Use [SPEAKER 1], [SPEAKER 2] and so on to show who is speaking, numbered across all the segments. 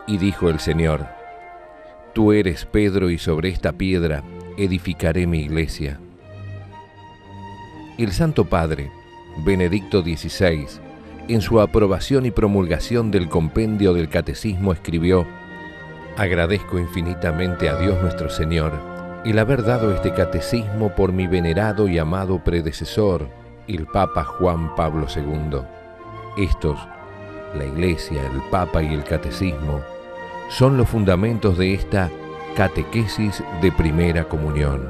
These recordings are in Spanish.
[SPEAKER 1] Y dijo el Señor: Tú eres Pedro, y sobre esta piedra edificaré mi iglesia. El Santo Padre, Benedicto XVI, en su aprobación y promulgación del compendio del Catecismo escribió: Agradezco infinitamente a Dios nuestro Señor el haber dado este catecismo por mi venerado y amado predecesor, el Papa Juan Pablo II. Estos, la Iglesia, el Papa y el Catecismo, son los fundamentos de esta catequesis de primera comunión.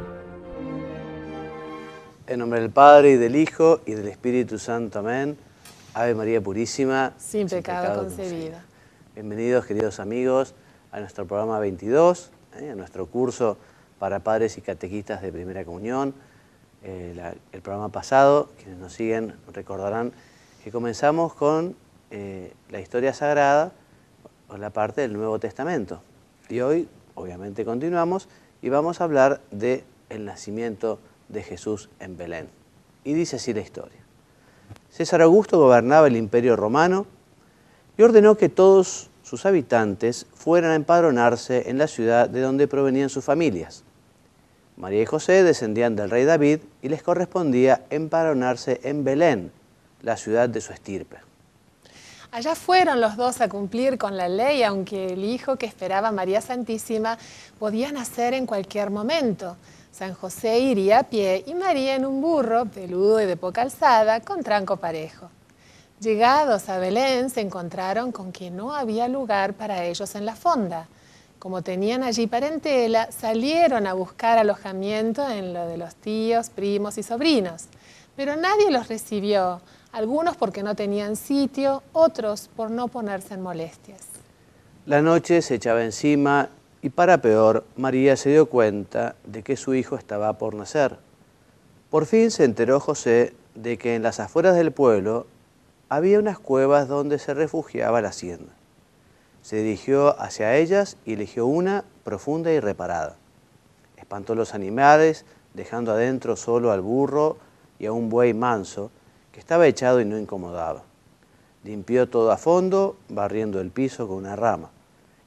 [SPEAKER 2] En nombre del Padre, y del Hijo, y del Espíritu Santo. Amén. Ave María Purísima,
[SPEAKER 3] sin pecado concebida.
[SPEAKER 2] Bienvenidos, queridos amigos, a nuestro programa 22, a nuestro curso para padres y catequistas de primera comunión. El programa pasado, quienes nos siguen recordarán que comenzamos con la historia sagrada, con la parte del Nuevo Testamento. Y hoy, obviamente, continuamos y vamos a hablar del nacimiento de Jesús en Belén. Y dice así la historia. César Augusto gobernaba el Imperio Romano y ordenó que todos sus habitantes fueran a empadronarse en la ciudad de donde provenían sus familias. María y José descendían del rey David y les correspondía empadronarse en Belén, la ciudad de su estirpe.
[SPEAKER 3] Allá fueron los dos a cumplir con la ley, aunque el hijo que esperaba María Santísima podía nacer en cualquier momento. San José iría a pie y María en un burro, peludo y de poca alzada, con tranco parejo. Llegados a Belén, se encontraron con que no había lugar para ellos en la fonda. Como tenían allí parentela, salieron a buscar alojamiento en lo de los tíos, primos y sobrinos. Pero nadie los recibió, algunos porque no tenían sitio, otros por no ponerse en molestias.
[SPEAKER 2] La noche se echaba encima y, para peor, María se dio cuenta de que su hijo estaba por nacer. Por fin se enteró José de que en las afueras del pueblo había unas cuevas donde se refugiaba la hacienda. Se dirigió hacia ellas y eligió una profunda y reparada. Espantó los animales, dejando adentro solo al burro y a un buey manso, que estaba echado y no incomodaba. Limpió todo a fondo, barriendo el piso con una rama,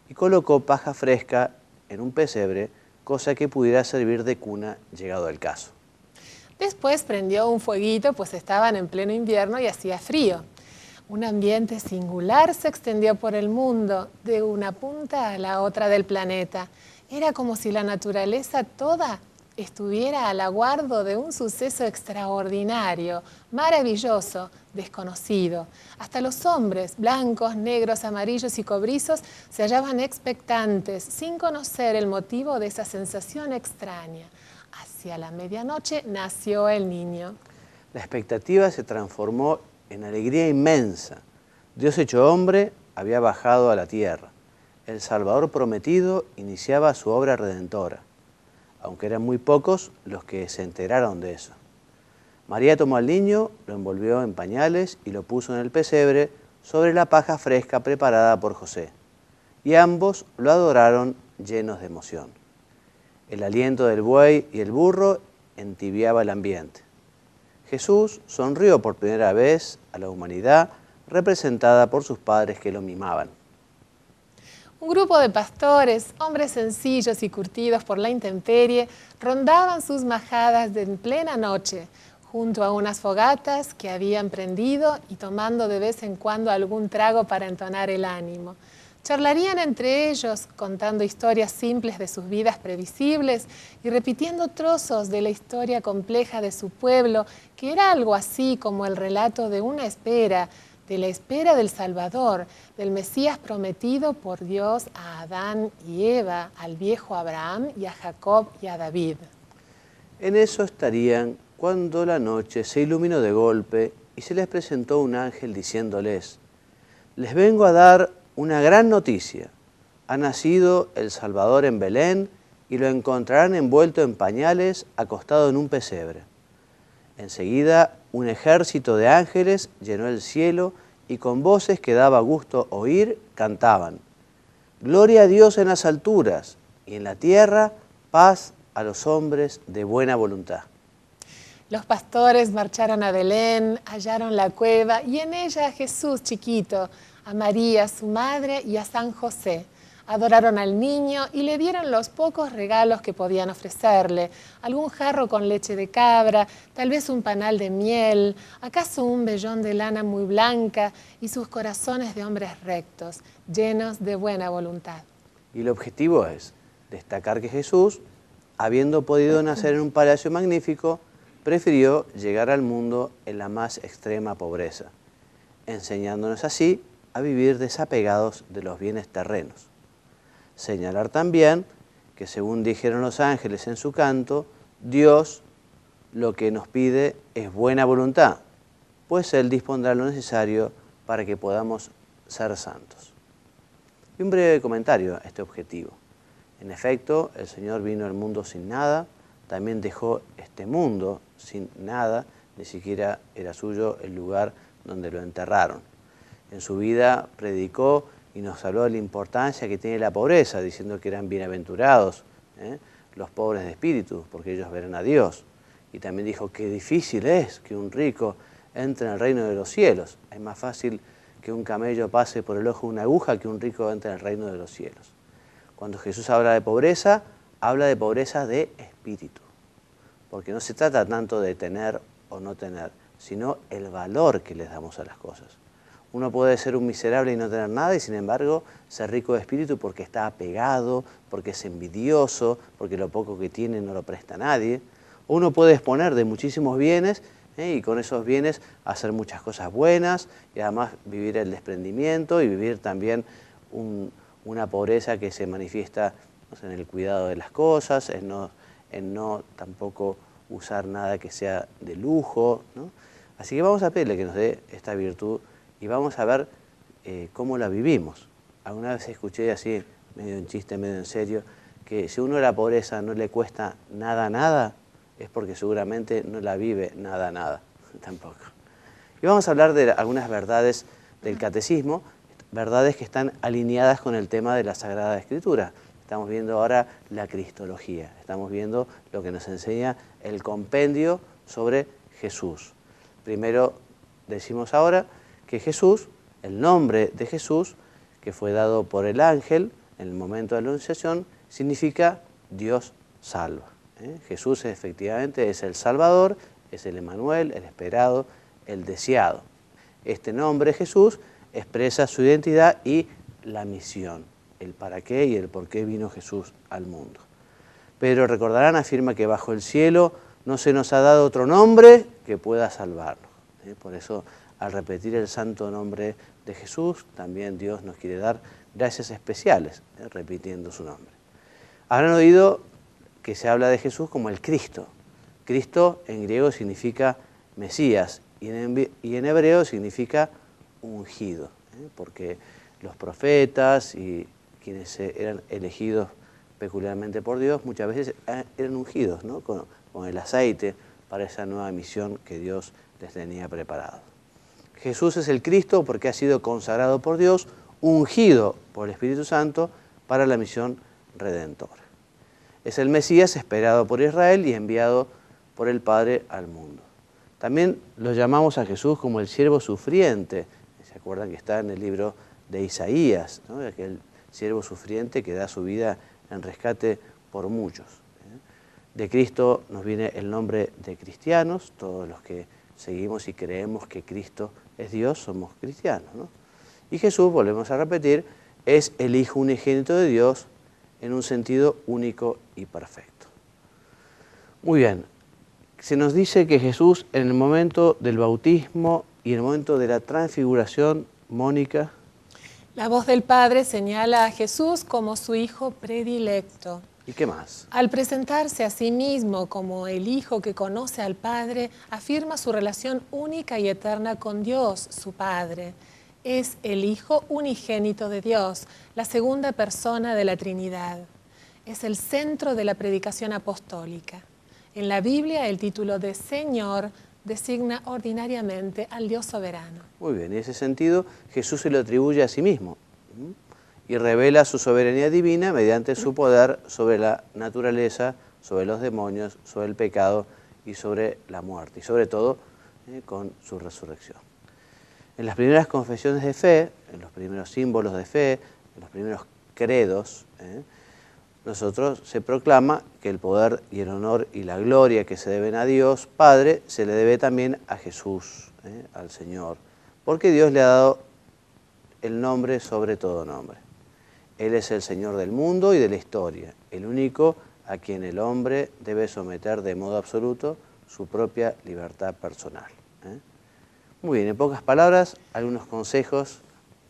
[SPEAKER 2] y colocó paja fresca en un pesebre, cosa que pudiera servir de cuna llegado el caso.
[SPEAKER 3] Después prendió un fueguito, pues estaban en pleno invierno y hacía frío. Un ambiente singular se extendió por el mundo, de una punta a la otra del planeta. Era como si la naturaleza toda estuviera al aguardo de un suceso extraordinario, maravilloso, desconocido. Hasta los hombres, blancos, negros, amarillos y cobrizos, se hallaban expectantes, sin conocer el motivo de esa sensación extraña. Hacia la medianoche nació el niño.
[SPEAKER 2] La expectativa se transformó en alegría inmensa. Dios hecho hombre había bajado a la tierra. El Salvador prometido iniciaba su obra redentora, aunque eran muy pocos los que se enteraron de eso. María tomó al niño, lo envolvió en pañales y lo puso en el pesebre sobre la paja fresca preparada por José. Y ambos lo adoraron llenos de emoción. El aliento del buey y el burro entibiaba el ambiente. Jesús sonrió por primera vez a la humanidad, representada por sus padres que lo mimaban.
[SPEAKER 3] Un grupo de pastores, hombres sencillos y curtidos por la intemperie, rondaban sus majadas en plena noche, junto a unas fogatas que habían prendido y tomando de vez en cuando algún trago para entonar el ánimo. Charlarían entre ellos, contando historias simples de sus vidas previsibles y repitiendo trozos de la historia compleja de su pueblo, que era algo así como el relato de una espera, de la espera del Salvador, del Mesías prometido por Dios a Adán y Eva, al viejo Abraham y a Jacob y a David.
[SPEAKER 2] En eso estarían cuando la noche se iluminó de golpe y se les presentó un ángel diciéndoles: les vengo a dar una gran noticia. Ha nacido el Salvador en Belén y lo encontrarán envuelto en pañales, acostado en un pesebre. Enseguida, un ejército de ángeles llenó el cielo y con voces que daba gusto oír, cantaban: Gloria a Dios en las alturas y en la tierra, paz a los hombres de buena voluntad.
[SPEAKER 3] Los pastores marcharon a Belén, hallaron la cueva y en ella a Jesús chiquito, a María, su madre, y a San José. Adoraron al niño y le dieron los pocos regalos que podían ofrecerle. Algún jarro con leche de cabra, tal vez un panal de miel, acaso un vellón de lana muy blanca y sus corazones de hombres rectos, llenos de buena voluntad.
[SPEAKER 2] Y el objetivo es destacar que Jesús, habiendo podido nacer en un palacio magnífico, prefirió llegar al mundo en la más extrema pobreza, enseñándonos así a vivir desapegados de los bienes terrenos. Señalar también que, según dijeron los ángeles en su canto, Dios lo que nos pide es buena voluntad, pues Él dispondrá lo necesario para que podamos ser santos. Y un breve comentario a este objetivo. En efecto, el Señor vino al mundo sin nada, también dejó este mundo sin nada, ni siquiera era suyo el lugar donde lo enterraron. En su vida predicó y nos habló de la importancia que tiene la pobreza, diciendo que eran bienaventurados los pobres de espíritu, porque ellos verán a Dios. Y también dijo que difícil es que un rico entre en el reino de los cielos. Es más fácil que un camello pase por el ojo de una aguja que un rico entre en el reino de los cielos. Cuando Jesús habla de pobreza de espíritu, porque no se trata tanto de tener o no tener, sino el valor que les damos a las cosas. Uno puede ser un miserable y no tener nada y sin embargo ser rico de espíritu porque está apegado, porque es envidioso, porque lo poco que tiene no lo presta a nadie. Uno puede disponer de muchísimos bienes y con esos bienes hacer muchas cosas buenas y además vivir el desprendimiento y vivir también una pobreza que se manifiesta, no sé, en el cuidado de las cosas, en no tampoco usar nada que sea de lujo, ¿no? Así que vamos a pedirle que nos dé esta virtud y vamos a ver cómo la vivimos. Alguna vez escuché así, medio en chiste, medio en serio, que si uno la pobreza no le cuesta nada, es porque seguramente no la vive nada, tampoco. Y vamos a hablar de algunas verdades del catecismo, verdades que están alineadas con el tema de la Sagrada Escritura. Estamos viendo ahora la cristología, estamos viendo lo que nos enseña el compendio sobre Jesús. Primero decimos ahora que Jesús, el nombre de Jesús, que fue dado por el ángel en el momento de la Anunciación, significa Dios salva. Jesús efectivamente es el Salvador, es el Emmanuel, el esperado, el deseado. Este nombre Jesús expresa su identidad y la misión, el para qué y el por qué vino Jesús al mundo. Pedro, recordarán, afirma que bajo el cielo no se nos ha dado otro nombre que pueda salvarnos. Por eso, al repetir el santo nombre de Jesús, también Dios nos quiere dar gracias especiales, repitiendo su nombre. Habrán oído que se habla de Jesús como el Cristo. Cristo en griego significa Mesías y en hebreo significa ungido, porque los profetas y quienes eran elegidos peculiarmente por Dios muchas veces eran ungidos, ¿no? con el aceite para esa nueva misión que Dios les tenía preparado. Jesús es el Cristo porque ha sido consagrado por Dios, ungido por el Espíritu Santo para la misión redentora. Es el Mesías esperado por Israel y enviado por el Padre al mundo. También lo llamamos a Jesús como el siervo sufriente. ¿Se acuerdan que está en el libro de Isaías, ¿no? Aquel siervo sufriente que da su vida en rescate por muchos. De Cristo nos viene el nombre de cristianos, todos los que seguimos y creemos que Cristo es Dios, somos cristianos, ¿no? Y Jesús, volvemos a repetir, es el Hijo unigénito de Dios en un sentido único y perfecto. Muy bien, se nos dice que Jesús en el momento del bautismo y en el momento de la transfiguración, Mónica.
[SPEAKER 3] La voz del Padre señala a Jesús como su Hijo predilecto.
[SPEAKER 2] ¿Y qué más?
[SPEAKER 3] Al presentarse a sí mismo como el Hijo que conoce al Padre, afirma su relación única y eterna con Dios, su Padre. Es el Hijo unigénito de Dios, la segunda persona de la Trinidad. Es el centro de la predicación apostólica. En la Biblia, el título de Señor designa ordinariamente al Dios soberano.
[SPEAKER 2] Muy bien, en ese sentido, Jesús se lo atribuye a sí mismo y revela su soberanía divina mediante su poder sobre la naturaleza, sobre los demonios, sobre el pecado y sobre la muerte, y sobre todo con su resurrección. En las primeras confesiones de fe, en los primeros símbolos de fe, en los primeros credos, nosotros se proclama que el poder y el honor y la gloria que se deben a Dios Padre se le debe también a Jesús, al Señor, porque Dios le ha dado el nombre sobre todo nombre. Él es el Señor del mundo y de la historia, el único a quien el hombre debe someter de modo absoluto su propia libertad personal. Muy bien, en pocas palabras, algunos consejos.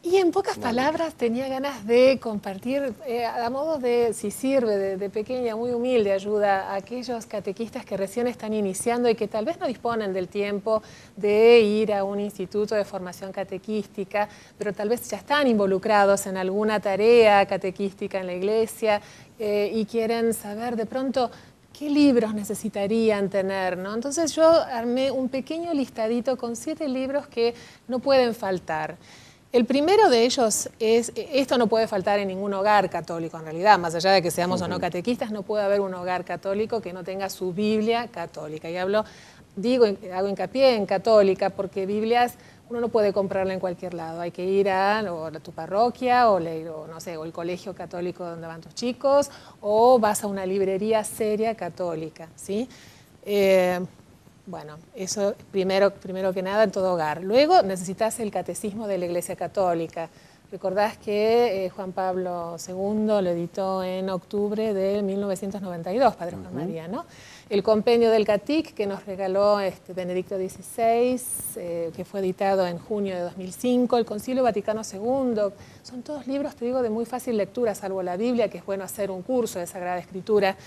[SPEAKER 3] Y en pocas palabras tenía ganas de compartir, a modo de, si sirve, de pequeña, muy humilde ayuda a aquellos catequistas que recién están iniciando y que tal vez no disponen del tiempo de ir a un instituto de formación catequística, pero tal vez ya están involucrados en alguna tarea catequística en la iglesia y quieren saber de pronto qué libros necesitarían tener, ¿no? Entonces yo armé un pequeño listadito con 7 libros que no pueden faltar. El primero de ellos es, esto no puede faltar en ningún hogar católico en realidad, más allá de que seamos o no catequistas, no puede haber un hogar católico que no tenga su Biblia católica. Y hago hincapié en católica porque Biblias uno no puede comprarla en cualquier lado, hay que ir a tu parroquia o el colegio católico donde van tus chicos o vas a una librería seria católica, ¿sí? Bueno, eso primero que nada en todo hogar. Luego necesitas el catecismo de la Iglesia Católica. Recordás que Juan Pablo II lo editó en octubre de 1992, Padre Juan María, ¿no? El compendio del Catic que nos regaló Benedicto XVI, que fue editado en junio de 2005, el Concilio Vaticano II. Son todos libros, te digo, de muy fácil lectura, salvo la Biblia, que es bueno hacer un curso de Sagrada Escritura,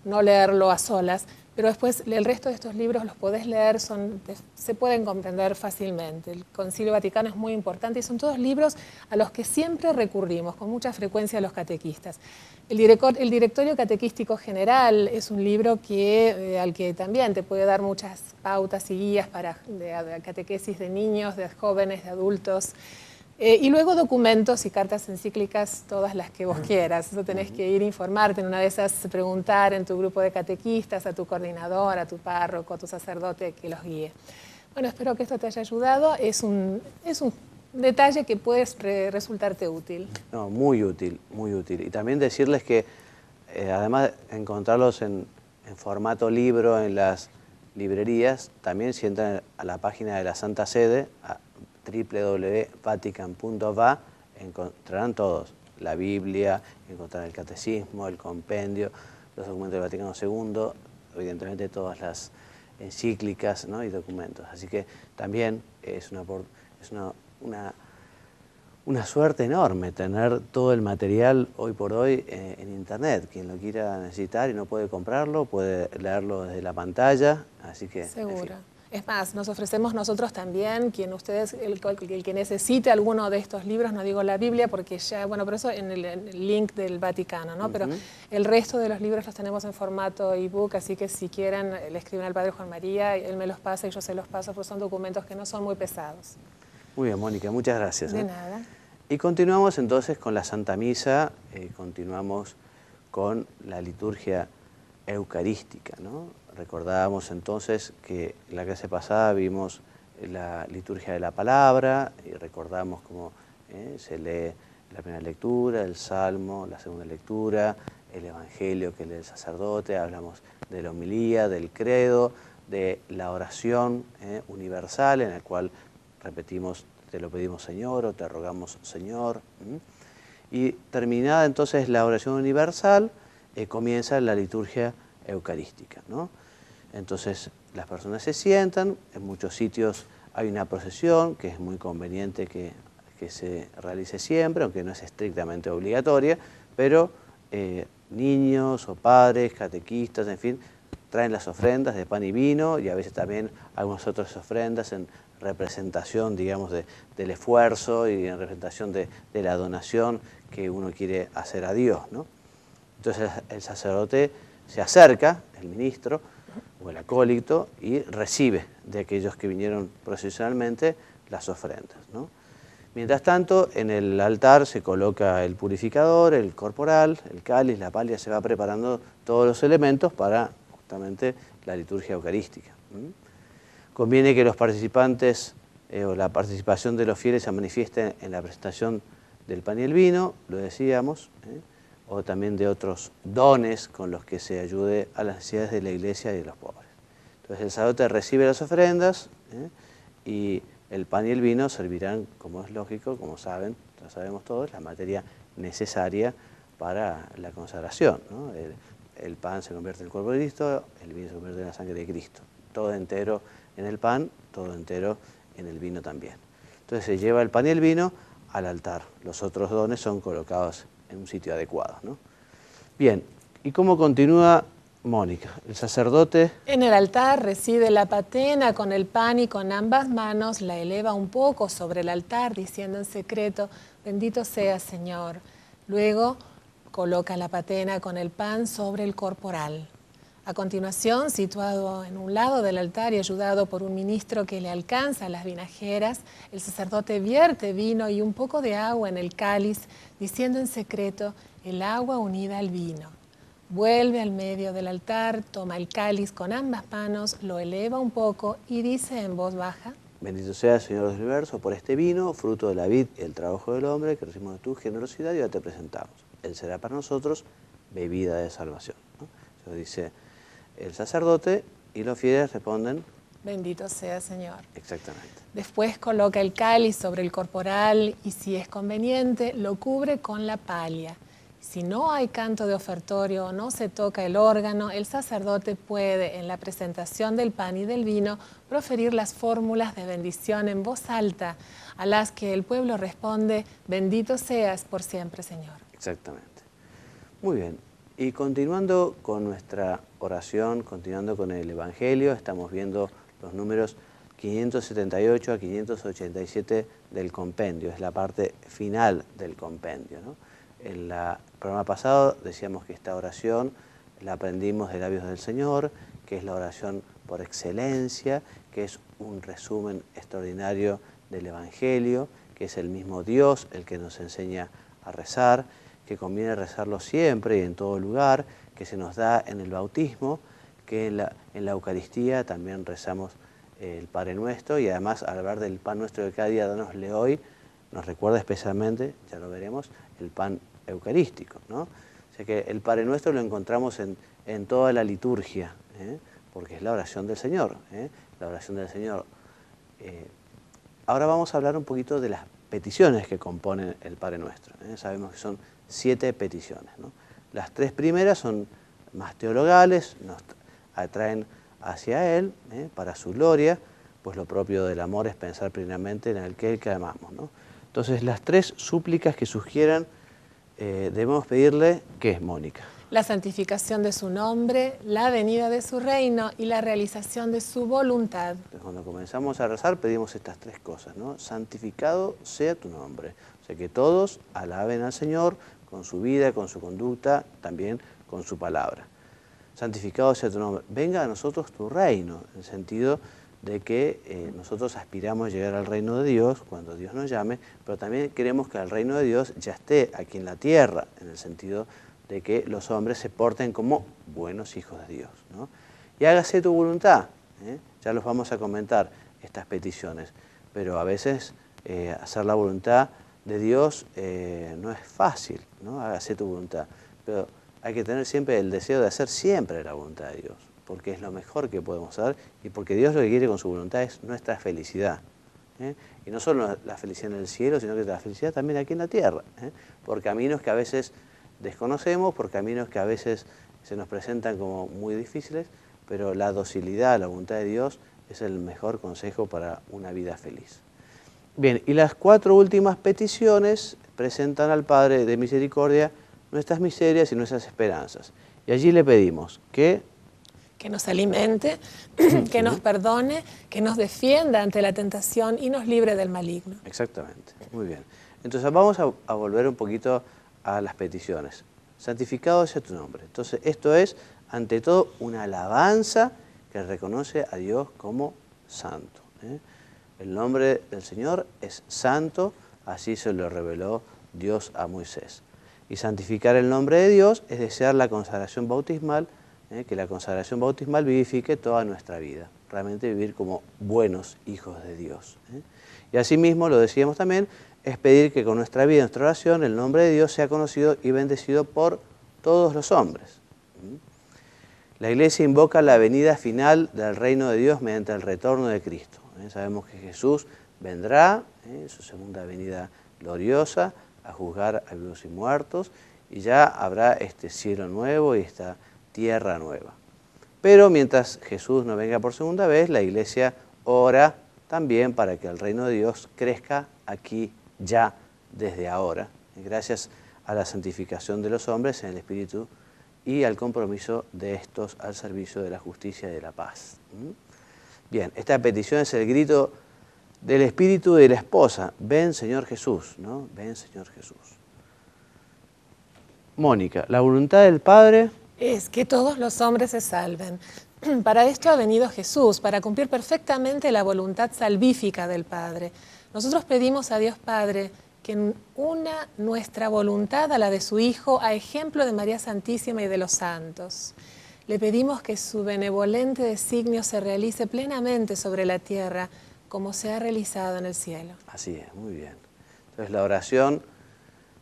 [SPEAKER 3] no leerlo a solas. Pero después el resto de estos libros los podés leer, se pueden comprender fácilmente. El Concilio Vaticano es muy importante y son todos libros a los que siempre recurrimos, con mucha frecuencia los catequistas. El Directorio Catequístico General es un libro al que también te puede dar muchas pautas y guías de catequesis de niños, de jóvenes, de adultos. Y luego documentos y cartas encíclicas, todas las que vos quieras. Eso tenés que ir a informarte, en una de esas preguntar en tu grupo de catequistas, a tu coordinador, a tu párroco, a tu sacerdote que los guíe. Bueno, espero que esto te haya ayudado. Es un detalle que puede resultarte útil.
[SPEAKER 2] No, muy útil, muy útil. Y también decirles que además de encontrarlos en formato libro en las librerías, también si entran a la página de la Santa Sede, www.vatican.va, encontrarán todos, la Biblia, encontrarán el Catecismo, el compendio, los documentos del Vaticano II, evidentemente todas las encíclicas, ¿no? Y documentos. Así que también es una suerte enorme tener todo el material hoy por hoy en Internet. Quien lo quiera necesitar y no puede comprarlo, puede leerlo desde la pantalla, así que...
[SPEAKER 3] Seguro. Es más, nos ofrecemos nosotros también, el que necesite alguno de estos libros, no digo la Biblia, porque ya, bueno, por eso en el link del Vaticano, ¿no? Pero el resto de los libros los tenemos en formato ebook, así que si quieren, le escriben al Padre Juan María, él me los pasa y yo se los paso, porque son documentos que no son muy pesados.
[SPEAKER 2] Muy bien, Mónica, muchas gracias.
[SPEAKER 3] De nada.
[SPEAKER 2] Y continuamos entonces con la Santa Misa, continuamos con la liturgia eucarística, ¿no? Recordábamos entonces que en la clase pasada vimos la liturgia de la palabra y recordamos cómo se lee la primera lectura, el Salmo, la segunda lectura, el Evangelio que lee el sacerdote, hablamos de la homilía, del credo, de la oración universal en la cual repetimos, te lo pedimos Señor o te rogamos Señor. Y terminada entonces la oración universal, comienza la liturgia eucarística, ¿no? Entonces las personas se sientan, en muchos sitios hay una procesión que es muy conveniente que se realice siempre, aunque no es estrictamente obligatoria, pero niños o padres, catequistas, en fin, traen las ofrendas de pan y vino y a veces también algunas otras ofrendas en representación, digamos, del esfuerzo y en representación de la donación que uno quiere hacer a Dios, ¿no? Entonces el sacerdote se acerca, el ministro o el acólito, y recibe de aquellos que vinieron procesionalmente las ofrendas, ¿no? Mientras tanto, en el altar se coloca el purificador, el corporal, el cáliz, la pallia, se va preparando todos los elementos para justamente la liturgia eucarística. Conviene que los participantes o la participación de los fieles se manifieste en la presentación del pan y el vino, lo decíamos, o también de otros dones con los que se ayude a las necesidades de la iglesia y de los pobres. Entonces el sacerdote recibe las ofrendas y el pan y el vino servirán, como es lógico, como saben, ya sabemos todos, la materia necesaria para la consagración, ¿no? El pan se convierte en el cuerpo de Cristo, el vino se convierte en la sangre de Cristo. Todo entero en el pan, todo entero en el vino también. Entonces se lleva el pan y el vino al altar. Los otros dones son colocados en un sitio adecuado, ¿no? Bien, ¿y cómo continúa Mónica? El sacerdote...
[SPEAKER 3] En el altar recibe la patena con el pan y con ambas manos la eleva un poco sobre el altar, diciendo en secreto, bendito seas, Señor. Luego coloca la patena con el pan sobre el corporal. A continuación, situado en un lado del altar y ayudado por un ministro que le alcanza las vinajeras, el sacerdote vierte vino y un poco de agua en el cáliz, diciendo en secreto, el agua unida al vino. Vuelve al medio del altar, toma el cáliz con ambas manos, lo eleva un poco y dice en voz baja,
[SPEAKER 2] bendito sea, Señor del universo, por este vino, fruto de la vid y el trabajo del hombre, que recibimos de tu generosidad y ahora te presentamos. Él será para nosotros bebida de salvación, ¿no? Eso dice el sacerdote y los fieles responden,
[SPEAKER 3] bendito sea, Señor.
[SPEAKER 2] Exactamente.
[SPEAKER 3] Después coloca el cáliz sobre el corporal y, si es conveniente, lo cubre con la palha. Si no hay canto de ofertorio o no se toca el órgano, el sacerdote puede, en la presentación del pan y del vino, proferir las fórmulas de bendición en voz alta, a las que el pueblo responde, bendito seas por siempre, Señor.
[SPEAKER 2] Exactamente. Muy bien. Y continuando con nuestra oración, continuando con el Evangelio, estamos viendo los números 578 a 587 del compendio. Es la parte final del compendio, ¿no? En el programa pasado decíamos que esta oración la aprendimos de labios del Señor, que es la oración por excelencia, que es un resumen extraordinario del Evangelio, que es el mismo Dios el que nos enseña a rezar, que conviene rezarlo siempre y en todo lugar, que se nos da en el bautismo, que en la Eucaristía también rezamos el Padre Nuestro, y además al hablar del pan nuestro de cada día, danosle hoy, nos recuerda especialmente, ya lo veremos, el pan eucarístico, ¿no? O sea que el Padre Nuestro lo encontramos en toda la liturgia, porque es la oración del Señor, la oración del Señor. Ahora vamos a hablar un poquito de las peticiones que componen el Padre Nuestro. Sabemos que son 7 peticiones, ¿no? Las 3 primeras son más teologales, nos atraen hacia Él, para su gloria, pues lo propio del amor es pensar plenamente en aquel que amamos, ¿no? Entonces las 3 súplicas que sugieran debemos pedirle, ¿qué es, Mónica?
[SPEAKER 3] La santificación de su nombre, la venida de su reino y la realización de su voluntad.
[SPEAKER 2] Entonces, cuando comenzamos a rezar pedimos estas 3 cosas, ¿no? Santificado sea tu nombre. O sea, que todos alaben al Señor con su vida, con su conducta, también con su palabra. Santificado sea tu nombre. Venga a nosotros tu reino, en el sentido de que nosotros aspiramos a llegar al reino de Dios cuando Dios nos llame, pero también queremos que el reino de Dios ya esté aquí en la tierra, en el sentido de que los hombres se porten como buenos hijos de Dios, ¿no? Y hágase tu voluntad, ya los vamos a comentar, estas peticiones, pero a veces hacer la voluntad de Dios no es fácil, ¿no? Hágase tu voluntad, pero hay que tener siempre el deseo de hacer siempre la voluntad de Dios, porque es lo mejor que podemos hacer y porque Dios lo que quiere con su voluntad es nuestra felicidad. Y no solo la felicidad en el cielo, sino que la felicidad también aquí en la tierra, por caminos que a veces desconocemos, por caminos que a veces se nos presentan como muy difíciles, pero la docilidad, la voluntad de Dios es el mejor consejo para una vida feliz. Bien, y las 4 últimas peticiones presentan al Padre de misericordia nuestras miserias y nuestras esperanzas. Y allí le pedimos que
[SPEAKER 3] nos alimente, que nos perdone, que nos defienda ante la tentación y nos libre del maligno.
[SPEAKER 2] Exactamente, muy bien. Entonces vamos a volver un poquito a las peticiones. Santificado sea tu nombre. Entonces esto es, ante todo, una alabanza que reconoce a Dios como santo. El nombre del Señor es santo, así se lo reveló Dios a Moisés. Y santificar el nombre de Dios es desear la consagración bautismal, que la consagración bautismal vivifique toda nuestra vida, realmente vivir como buenos hijos de Dios. Y asimismo, lo decíamos también, es pedir que con nuestra vida y nuestra oración el nombre de Dios sea conocido y bendecido por todos los hombres. La Iglesia invoca la venida final del reino de Dios mediante el retorno de Cristo. Sabemos que Jesús vendrá en su segunda venida gloriosa a juzgar a vivos y muertos, y ya habrá este cielo nuevo y esta tierra nueva. Pero mientras Jesús no venga por segunda vez, la Iglesia ora también para que el reino de Dios crezca aquí ya desde ahora, gracias a la santificación de los hombres en el Espíritu y al compromiso de estos al servicio de la justicia y de la paz. Bien, esta petición es el grito del Espíritu y de la esposa. Ven, Señor Jesús, ¿no? Ven, Señor Jesús. Mónica, la voluntad del Padre
[SPEAKER 3] es que todos los hombres se salven. Para esto ha venido Jesús, para cumplir perfectamente la voluntad salvífica del Padre. Nosotros pedimos a Dios Padre que una nuestra voluntad a la de su Hijo, a ejemplo de María Santísima y de los santos. Le pedimos que su benevolente designio se realice plenamente sobre la tierra, como se ha realizado en el cielo.
[SPEAKER 2] Así es, muy bien. Entonces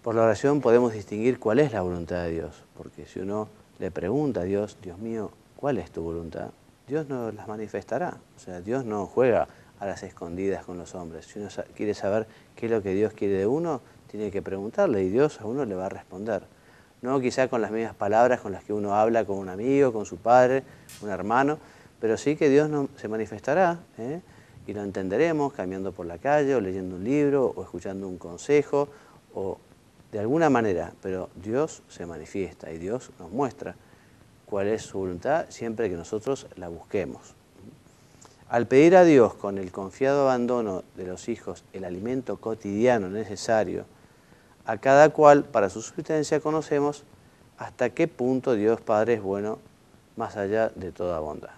[SPEAKER 2] por la oración podemos distinguir cuál es la voluntad de Dios, porque si uno le pregunta a Dios, Dios mío, ¿cuál es tu voluntad? Dios nos las manifestará. O sea, Dios no juega a las escondidas con los hombres. Si uno quiere saber qué es lo que Dios quiere de uno, tiene que preguntarle y Dios a uno le va a responder. No quizá con las mismas palabras con las que uno habla con un amigo, con su padre, un hermano, pero sí que Dios se manifestará, y lo entenderemos caminando por la calle o leyendo un libro o escuchando un consejo o de alguna manera, pero Dios se manifiesta y Dios nos muestra cuál es su voluntad siempre que nosotros la busquemos. Al pedir a Dios con el confiado abandono de los hijos el alimento cotidiano necesario, a cada cual para su subsistencia conocemos hasta qué punto Dios Padre es bueno más allá de toda bondad.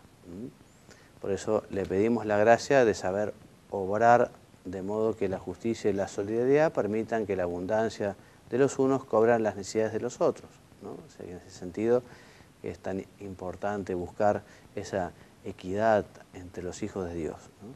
[SPEAKER 2] Por eso le pedimos la gracia de saber obrar de modo que la justicia y la solidaridad permitan que la abundancia de los unos cobran las necesidades de los otros, ¿no? O sea, en ese sentido es tan importante buscar esa equidad entre los hijos de Dios, ¿no?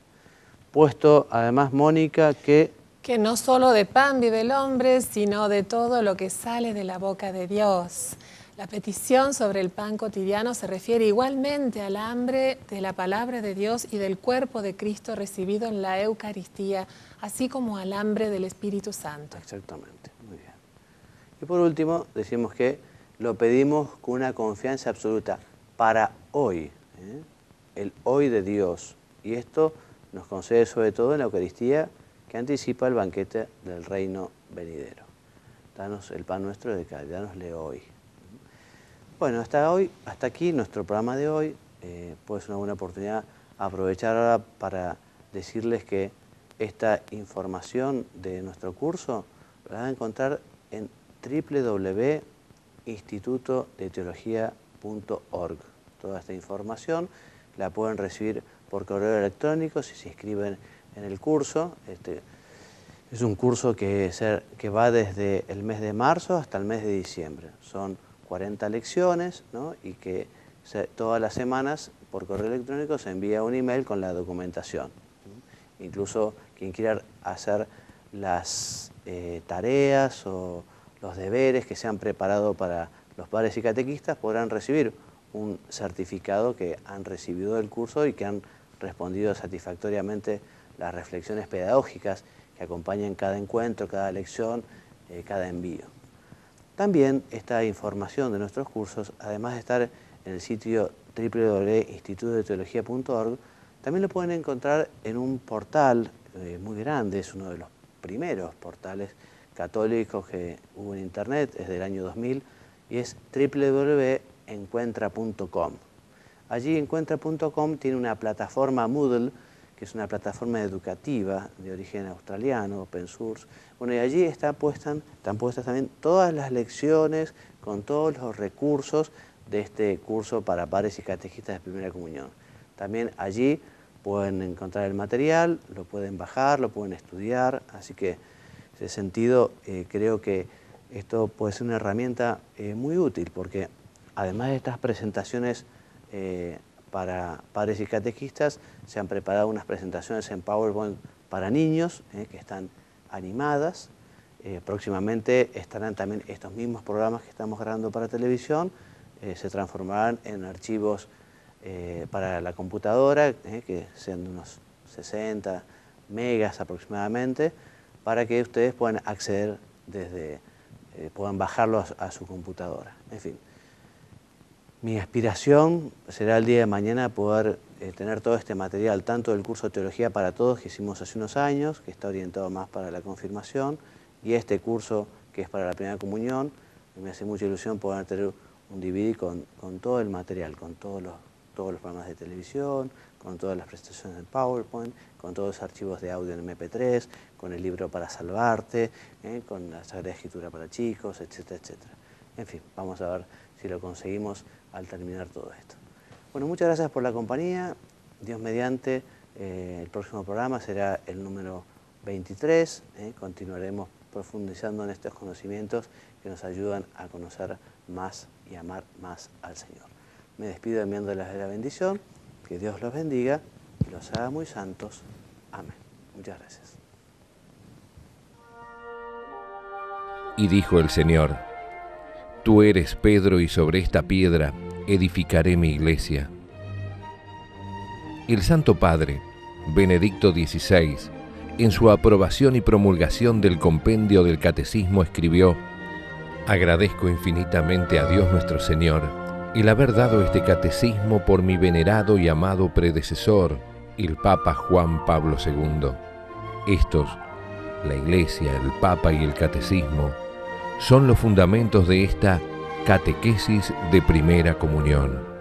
[SPEAKER 2] Puesto además, Mónica, que
[SPEAKER 3] no solo de pan vive el hombre, sino de todo lo que sale de la boca de Dios. La petición sobre el pan cotidiano se refiere igualmente al hambre de la palabra de Dios y del cuerpo de Cristo recibido en la Eucaristía, así como al hambre del Espíritu Santo.
[SPEAKER 2] Exactamente, muy bien. Y por último, decimos que lo pedimos con una confianza absoluta para hoy, el hoy de Dios. Y esto nos concede sobre todo en la Eucaristía, que anticipa el banquete del reino venidero. Danos el pan nuestro de cada día, dánosle hoy. Bueno, hasta aquí nuestro programa de hoy. Puede ser una buena oportunidad aprovechar ahora para decirles que esta información de nuestro curso la van a encontrar en www.institutodeteología.org. Toda esta información la pueden recibir por correo electrónico si se inscriben en el curso. Es un curso que va desde el mes de marzo hasta el mes de diciembre. Son 40 lecciones, ¿no? Y que todas las semanas por correo electrónico se envía un email con la documentación. Incluso quien quiera hacer las tareas o los deberes que se han preparado para los padres y catequistas podrán recibir un certificado que han recibido del curso y que han respondido satisfactoriamente las reflexiones pedagógicas que acompañan cada encuentro, cada lección, cada envío. También esta información de nuestros cursos, además de estar en el sitio www.institutodeteología.org, también lo pueden encontrar en un portal muy grande, es uno de los primeros portales católicos que hubo en Internet, es del año 2000, y es www.encuentra.com. Allí Encuentra.com tiene una plataforma Moodle, que es una plataforma educativa de origen australiano, open source. Bueno, y allí están puestas también todas las lecciones con todos los recursos de este curso para padres y catequistas de Primera Comunión. También allí pueden encontrar el material, lo pueden bajar, lo pueden estudiar, así que en ese sentido creo que esto puede ser una herramienta muy útil, porque además de estas presentaciones para padres y catequistas, se han preparado unas presentaciones en PowerPoint para niños, que están animadas. Próximamente estarán también estos mismos programas que estamos grabando para televisión, se transformarán en archivos para la computadora, que sean de unos 60 megas aproximadamente, para que ustedes puedan acceder puedan bajarlo a su computadora. En fin, mi aspiración será el día de mañana poder tener todo este material, tanto del curso de Teología para Todos que hicimos hace unos años, que está orientado más para la confirmación, y este curso que es para la primera comunión. Me hace mucha ilusión poder tener un DVD con todo el material, con todos los programas de televisión, con todas las presentaciones en PowerPoint, con todos los archivos de audio en MP3, con el libro para salvarte, con la Sagrada Escritura para chicos, etcétera, etcétera. En fin, vamos a ver si lo conseguimos al terminar todo esto. Bueno, muchas gracias por la compañía. Dios mediante, el próximo programa será el número 23. Continuaremos profundizando en estos conocimientos que nos ayudan a conocer más y amar más al Señor. Me despido enviándoles la bendición. Que Dios los bendiga y los haga muy santos. Amén. Muchas gracias.
[SPEAKER 1] Y dijo el Señor: Tú eres Pedro, y sobre esta piedra edificaré mi iglesia. El Santo Padre, Benedicto XVI, en su aprobación y promulgación del compendio del Catecismo escribió: Agradezco infinitamente a Dios nuestro Señor el haber dado este catecismo por mi venerado y amado predecesor, el Papa Juan Pablo II. Estos, la Iglesia, el Papa y el Catecismo, son los fundamentos de esta catequesis de primera comunión.